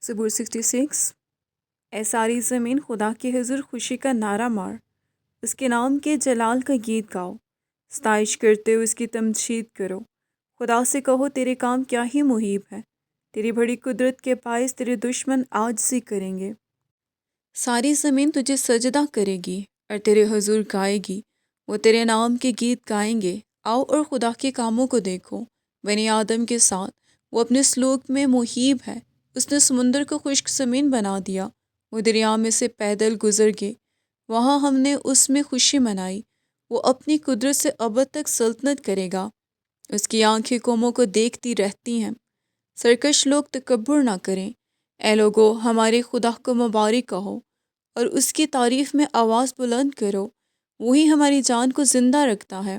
زبور 66۔ اے ساری زمین خدا کے حضور خوشی کا نعرہ مار، اس کے نام کے جلال کا گیت گاؤ، ستائش کرتے ہوئے اس کی تمجید کرو۔ خدا سے کہو تیرے کام کیا ہی محیب ہے، تیری بڑی قدرت کے باعث تیرے دشمن عاجزی کریں گے۔ ساری زمین تجھے سجدہ کرے گی اور تیرے حضور گائے گی، وہ تیرے نام کے گیت گائیں گے۔ آؤ اور خدا کے کاموں کو دیکھو، بنی آدم کے ساتھ وہ اپنے سلوک میں محیب ہے۔ اس نے سمندر کو خشک زمین بنا دیا، وہ دریا میں سے پیدل گزر گئے، وہاں ہم نے اس میں خوشی منائی۔ وہ اپنی قدرت سے ابد تک سلطنت کرے گا، اس کی آنکھیں قوموں کو دیکھتی رہتی ہیں۔ سرکش لوگ تکبر نہ کریں، اے لوگو ہمارے خدا کو مبارک کہو اور اس کی تعریف میں آواز بلند کرو۔ وہی ہماری جان کو زندہ رکھتا ہے،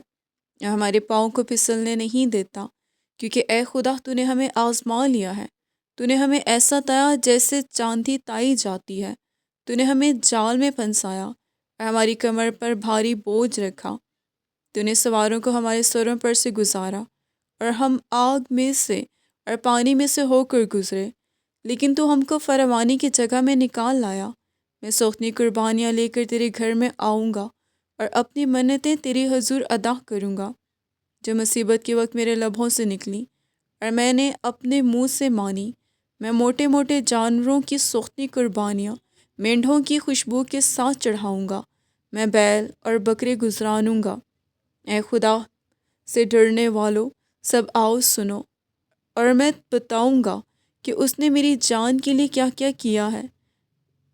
ہمارے پاؤں کو پھسلنے نہیں دیتا، کیونکہ اے خدا تو نے ہمیں آزما لیا ہے۔ تو نے ہمیں ایسا تایا جیسے چاندی تائی جاتی ہے، تو نے ہمیں جال میں پھنسایا اور ہماری کمر پر بھاری بوجھ رکھا۔ تو نے سواروں کو ہمارے سروں پر سے گزارا اور ہم آگ میں سے اور پانی میں سے ہو کر گزرے، لیکن تو ہم کو فراوانی کی جگہ میں نکال لایا۔ میں سوختنی قربانیاں لے کر تیرے گھر میں آؤں گا اور اپنی منتیں تیرے حضور ادا کروں گا، جو مصیبت کے وقت میرے لبوں سے نکلی اور میں نے اپنے منہ سے مانی۔ میں موٹے موٹے جانوروں کی سوختنی قربانیاں مینڈھوں کی خوشبو کے ساتھ چڑھاؤں گا، میں بیل اور بکرے گزرانوں گا۔ اے خدا سے ڈرنے والو سب آؤ سنو، اور میں بتاؤں گا کہ اس نے میری جان کے لیے کیا کیا کیا ہے۔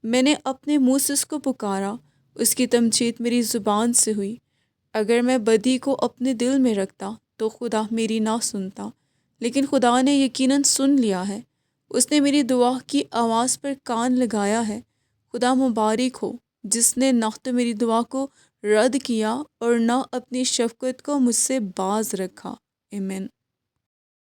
میں نے اپنے منہ سے اس کو پکارا، اس کی تمجید میری زبان سے ہوئی۔ اگر میں بدی کو اپنے دل میں رکھتا تو خدا میری نہ سنتا، لیکن خدا نے یقیناً سن لیا ہے، اس نے میری دعا کی آواز پر کان لگایا ہے۔ خدا مبارک ہو جس نے نہ تو میری دعا کو رد کیا اور نہ اپنی شفقت کو مجھ سے باز رکھا۔ آمین۔